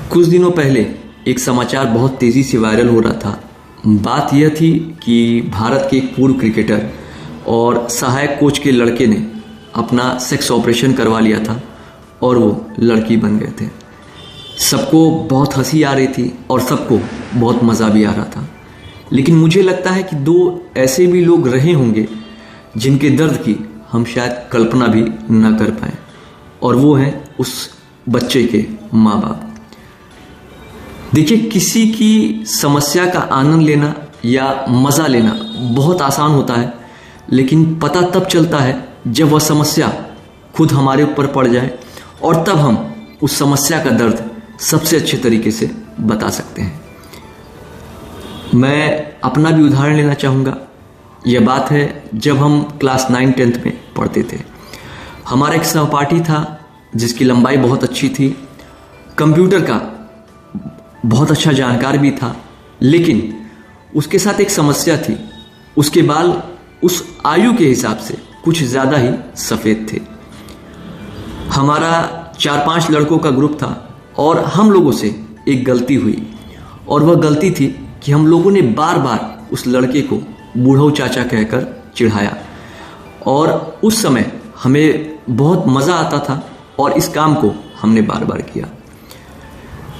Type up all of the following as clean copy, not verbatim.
कुछ दिनों पहले एक समाचार बहुत तेजी से वायरल हो रहा था। बात यह थी कि भारत के एक पूर्व क्रिकेटर और सहायक कोच के लड़के ने अपना सेक्स ऑपरेशन करवा लिया था और वो लड़की बन गए थे। सबको बहुत हंसी आ रही थी और सबको बहुत मज़ा भी आ रहा था। लेकिन मुझे लगता है कि दो ऐसे भी लोग रहे होंगे जिनके दर्द की हम शायद कल्पना भी ना कर पाएं, और वो हैं उस बच्चे के माँ बाप। देखिए, किसी की समस्या का आनंद लेना या मज़ा लेना बहुत आसान होता है, लेकिन पता तब चलता है जब वह समस्या खुद हमारे ऊपर पड़ जाए, और तब हम उस समस्या का दर्द सबसे अच्छे तरीके से बता सकते हैं। मैं अपना भी उदाहरण लेना चाहूँगा। यह बात है जब हम क्लास 9-10 में पढ़ते थे। हमारा एक सहपाठी था जिसकी लंबाई बहुत अच्छी थी, कंप्यूटर का बहुत अच्छा जानकार भी था, लेकिन उसके साथ एक समस्या थी। उसके बाल उस आयु के हिसाब से कुछ ज़्यादा ही सफ़ेद थे। हमारा 4-5 लड़कों का ग्रुप था और हम लोगों से एक गलती हुई, और वह गलती थी कि हम लोगों ने बार बार उस लड़के को बूढ़ऊ चाचा कहकर चिढ़ाया, और उस समय हमें बहुत मज़ा आता था और इस काम को हमने बार बार किया।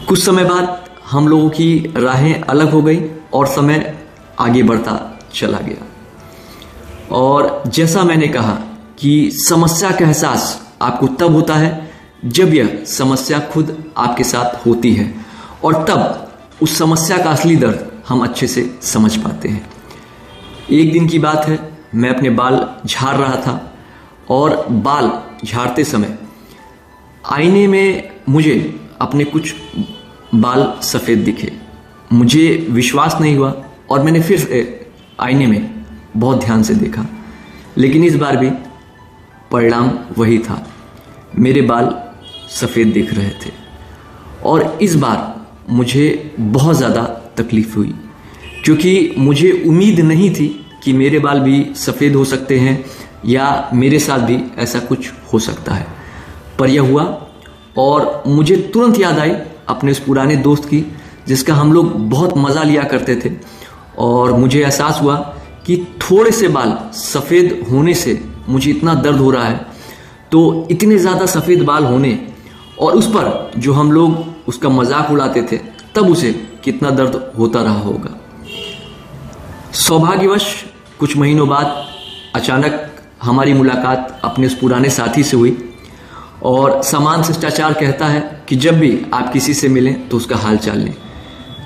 कुछ समय बाद हम लोगों की राहें अलग हो गई और समय आगे बढ़ता चला गया। और जैसा मैंने कहा कि समस्या का एहसास आपको तब होता है जब यह समस्या खुद आपके साथ होती है, और तब उस समस्या का असली दर्द हम अच्छे से समझ पाते हैं। एक दिन की बात है, मैं अपने बाल झाड़ रहा था और बाल झाड़ते समय आईने में मुझे अपने कुछ बाल सफ़ेद दिखे। मुझे विश्वास नहीं हुआ और मैंने फिर से आईने में बहुत ध्यान से देखा, लेकिन इस बार भी परिणाम वही था। मेरे बाल सफ़ेद दिख रहे थे, और इस बार मुझे बहुत ज़्यादा तकलीफ़ हुई, क्योंकि मुझे उम्मीद नहीं थी कि मेरे बाल भी सफ़ेद हो सकते हैं या मेरे साथ भी ऐसा कुछ हो सकता है। पर यह हुआ, और मुझे तुरंत याद आई अपने उस पुराने दोस्त की जिसका हम लोग बहुत मज़ा लिया करते थे, और मुझे एहसास हुआ कि थोड़े से बाल सफ़ेद होने से मुझे इतना दर्द हो रहा है, तो इतने ज़्यादा सफ़ेद बाल होने और उस पर जो हम लोग उसका मजाक उड़ाते थे, तब उसे कितना दर्द होता रहा होगा। सौभाग्यवश कुछ महीनों बाद अचानक हमारी मुलाकात अपने उस पुराने साथी से हुई, और समान शिष्टाचार कहता है कि जब भी आप किसी से मिलें तो उसका हाल चाल लें।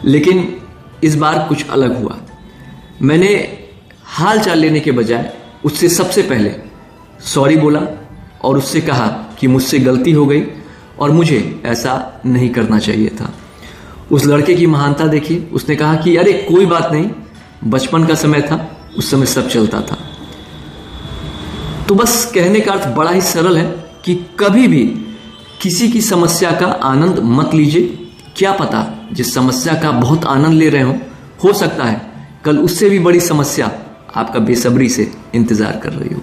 लेकिन इस बार कुछ अलग हुआ। मैंने हाल चाल लेने के बजाय उससे सबसे पहले सॉरी बोला और उससे कहा कि मुझसे गलती हो गई और मुझे ऐसा नहीं करना चाहिए था। उस लड़के की महानता देखिए, उसने कहा कि अरे कोई बात नहीं, बचपन का समय था, उस समय सब चलता था। तो बस कहने का अर्थ बड़ा ही सरल है कि कभी भी किसी की समस्या का आनंद मत लीजिए। क्या पता जिस समस्या का बहुत आनंद ले रहे हो सकता है कल उससे भी बड़ी समस्या आपका बेसब्री से इंतजार कर रही हो।